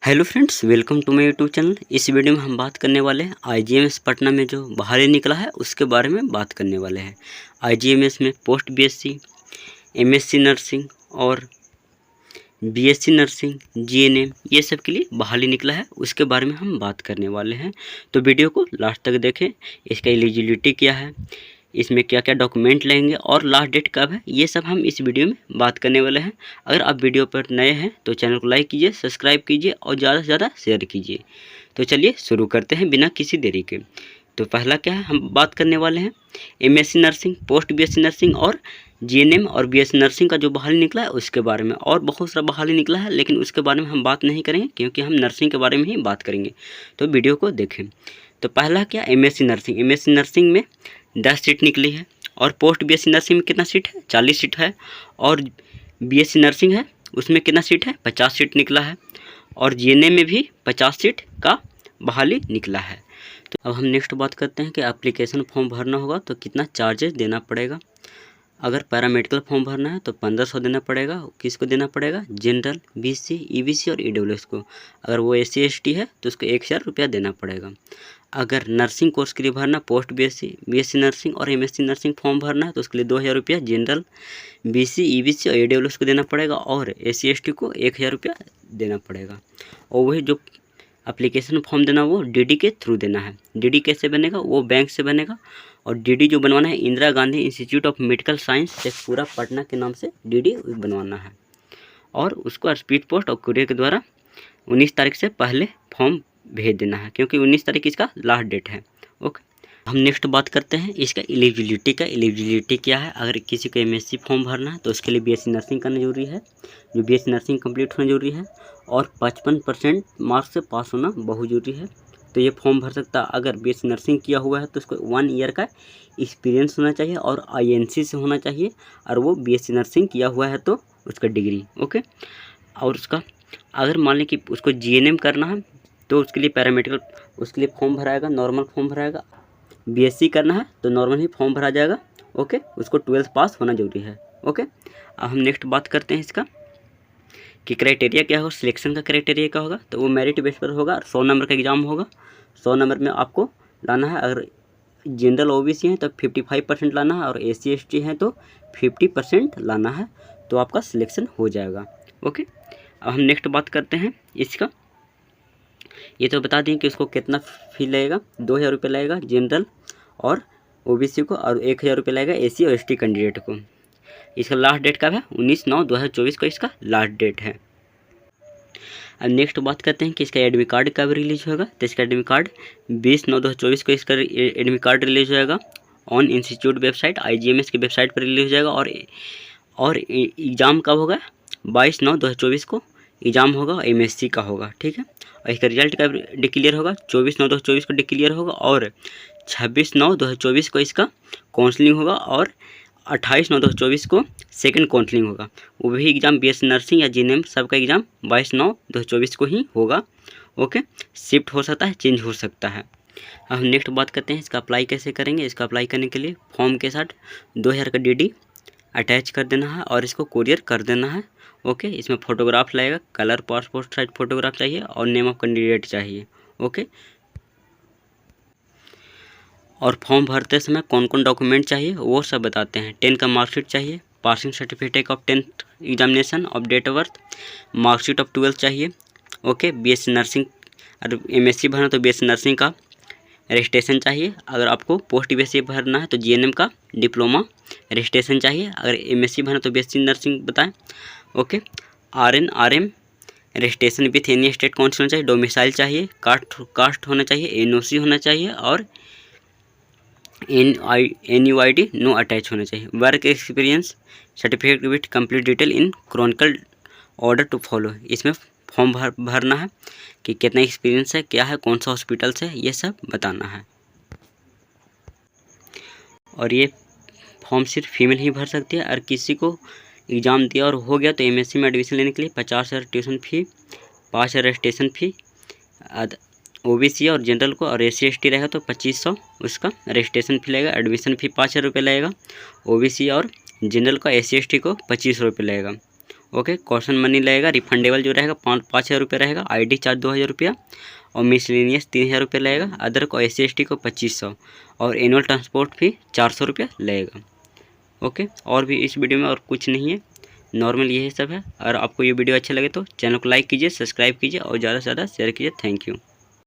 Hello friends, welcome to my YouTube channel. इस video में हम बात करने वाले हैं आईजीएमएस पटना में जो बहाली निकला है उसके बारे में बात करने वाले हैं। आईजीएमएस में पोस्ट बीएससी, एमएससी नर्सिंग और बीएससी नर्सिंग, जीएनएम ये सब के लिए बहाली निकला है, उसके बारे में हम बात करने वाले हैं। तो वीडियो को लास्ट तक देखें। इसका एलिजिबिलिटी क्या है, इसमें क्या क्या डॉक्यूमेंट लेंगे और लास्ट डेट कब है, ये सब हम इस वीडियो में बात करने वाले हैं। अगर आप वीडियो पर नए हैं तो चैनल को लाइक कीजिए, सब्सक्राइब कीजिए और ज़्यादा से ज़्यादा शेयर कीजिए। तो चलिए शुरू करते हैं बिना किसी देरी के। तो पहला क्या है, हम बात करने वाले हैं MSc nursing, post BSc nursing और जीएनएम और बीएससी नर्सिंग का जो बहाली निकला है उसके बारे में। और बहुत सारा बहाली निकला है लेकिन उसके बारे में हम बात नहीं करेंगे क्योंकि हम नर्सिंग के बारे में ही बात करेंगे। तो वीडियो को देखें। तो पहला क्या, एमएससी नर्सिंग। एमएससी नर्सिंग में 10 सीट निकली है और पोस्ट बीएससी नर्सिंग में कितना सीट है, 40 सीट है। और बीएससी नर्सिंग है उसमें कितना सीट है, 50 सीट निकला है। और जीएनएम में भी 50 सीट का बहाली निकला है। तो अब हम नेक्स्ट बात करते हैं कि एप्लीकेशन फॉर्म भरना होगा तो कितना चार्जेस देना पड़ेगा। अगर पैरामेडिकल फॉर्म भरना है तो 1500 देना पड़ेगा। किसको देना पड़ेगा, जनरल, बीसी, ईबीसी और ईडब्ल्यूएस को। अगर वो एससी एसटी है तो उसको 1000 रुपया देना पड़ेगा। अगर नर्सिंग कोर्स के लिए भरना, पोस्ट बीएससी, बीएससी नर्सिंग और एमएससी नर्सिंग फॉर्म भरना है तो उसके लिए 2000 रुपया जनरल, बीसी, ईबीसी और ईडब्ल्यूएस को देना पड़ेगा। और एससी एसटी को 1000 रुपया देना पड़ेगा। और वही जो एप्लीकेशन फॉर्म देना वो डीडी के थ्रू देना है। डीडी कैसे बनेगा, वो बैंक से बनेगा। और डीडी जो बनवाना है Indira Gandhi institute of medical science Sheikhpura Patna के नाम से डीडी बनवाना है। और उसको स्पीड पोस्ट और कुरियर के द्वारा 19 तारीख से पहले फॉर्म भेज देना है क्योंकि 19 तारीख इसका लास्ट डेट है। ओके, हम नेक्स्ट बात करते हैं इसका एलिजिबिलिटी का। एलिजिबिलिटी क्या है, अगर किसी को एमएससी फॉर्म भरना है तो उसके लिए बीएससी नर्सिंग करना जरूरी है, जो बीएससी नर्सिंग कंप्लीट होना जरूरी है। और 55% मार्क्स से पास होना बहुत जरूरी है। तो ये फॉर्म भर सकता है। अगर बीएससी नर्सिंग किया हुआ है तो उसको 1 ईयर का एक्सपीरियंस होना चाहिए और आईएनसी से होना चाहिए। और वो बीएससी नर्सिंग किया हुआ है तो उसका डिग्री। ओके, और उसका अगर मान लें कि उसको जीएनएम करना है तो उसके लिए पैरामेडिकल, उसके लिए फॉर्म भराएगा, नॉर्मल फॉर्म भराएगा। बीएससी करना है तो नॉर्मल ही फॉर्म भरा जाएगा। ओके, उसको 12th पास होना जरूरी है। ओके, अब हम नेक्स्ट बात करते हैं इसका कि क्राइटेरिया क्या होगा, सिलेक्शन का क्राइटेरिया क्या होगा। तो वो मेरिट बेस पर होगा। 100 नंबर का एग्ज़ाम होगा। 100 नंबर में आपको लाना है। अगर जनरल ओबीसी हैं तो 55% लाना है और एससी एसटी हैं तो 50% लाना है, तो आपका सिलेक्शन हो जाएगा। ओके, अब हम नेक्स्ट बात करते हैं इसका। ये तो बता दें कि उसको कितना फी लगेगा, 2000 रुपये लगेगा जनरल और ओबीसी को, और 1000 रुपये लगेगा एससी और एसटी कैंडिडेट को। इसका लास्ट डेट कब है, 19/9/2024 को इसका लास्ट डेट है। अब नेक्स्ट बात करते हैं कि इसका एडमिट कार्ड कब रिलीज होगा। तो इसका एडमिट कार्ड 20/9/2024 को इसका एडमिट कार्ड रिलीज होगा ऑन इंस्टीट्यूट वेबसाइट, आईजीएमएस की वेबसाइट पर रिलीज हो जाएगा। और एग्ज़ाम कब होगा, 22/9/2024 को एग्ज़ाम होगा, एमएससी का होगा। ठीक है, और इसका रिजल्ट कब डिक्लेयर होगा, 24/9/2024 को डिक्लेयर होगा। और 26/9/2024 को इसका काउंसलिंग होगा। और 28/9/2024 को सेकंड काउंसलिंग होगा। वो भी एग्ज़ाम बीएससी नर्सिंग या जीएनएम सबका एग्ज़ाम 22/9/2024 को ही होगा। ओके, शिफ्ट हो सकता है, चेंज हो सकता है। अब हम नेक्स्ट बात करते हैं इसका अप्लाई कैसे करेंगे। इसका अप्लाई करने के लिए फॉर्म के साथ 2000 का डीडी अटैच कर देना है और इसको कुरियर कर देना है। ओके, इसमें फ़ोटोग्राफ लगेगा, कलर पासपोर्ट साइज फ़ोटोग्राफ चाहिए और नेम ऑफ कैंडिडेट चाहिए। ओके, और फॉर्म भरते समय कौन कौन डॉक्यूमेंट चाहिए वो सब बताते हैं। 10 का मार्कशीट चाहिए, passing certificate of 10th examination of date of birth, marksheet of 12th चाहिए। ओके, बीएससी नर्सिंग, अगर एमएससी भरना तो बीएससी नर्सिंग का रजिस्ट्रेशन चाहिए। अगर आपको पोस्ट बीएससी भरना है तो जीएनएम का डिप्लोमा रजिस्ट्रेशन चाहिए। अगर एमएससी भरना तो बीएससी नर्सिंग बताएं। Okay, RN RM registration with any state council होना चाहिए। डोमिसाइल चाहिए, कास्ट होना चाहिए, एनओसी होना चाहिए और NUID नो अटैच होना चाहिए। Work experience certificate with complete detail in chronicle order to follow. इसमें फॉर्म भरना है कि कितना एक्सपीरियंस है, क्या है, कौन सा हॉस्पिटल से, ये सब बताना है। और ये फॉर्म सिर्फ फीमेल ही भर सकती है। और किसी को एग्ज़ाम दिया और हो गया तो एमएससी में एडमिशन लेने के लिए 50,000 tuition fee, 5,000 registration fee OBC और जनरल को। और एससी एसटी रहेगा तो 2500 उसका रजिस्ट्रेशन फी लगेगा। एडमिशन फी 5,000 रुपये लगेगा ओबीसी और जनरल का, एससी एसटी को 2500 रुपये लगेगा। ओके, कॉशन मनी लगेगा, रिफंडेबल जो रहेगा 5,000 रुपये रहेगा, ID चार्ज 2,000 रुपया और मिसलेनियस 3,000 रुपये लगेगा, अदर को SC/ST को 2,500 और एनुअल ट्रांसपोर्ट फी 400 रुपया लगेगा। ओके, और भी इस वीडियो में और कुछ नहीं है, नॉर्मल यही सब है। और आपको ये वीडियो अच्छा लगे तो चैनल को लाइक कीजिए, सब्सक्राइब कीजिए और ज़्यादा से ज़्यादा शेयर कीजिए। Thank you.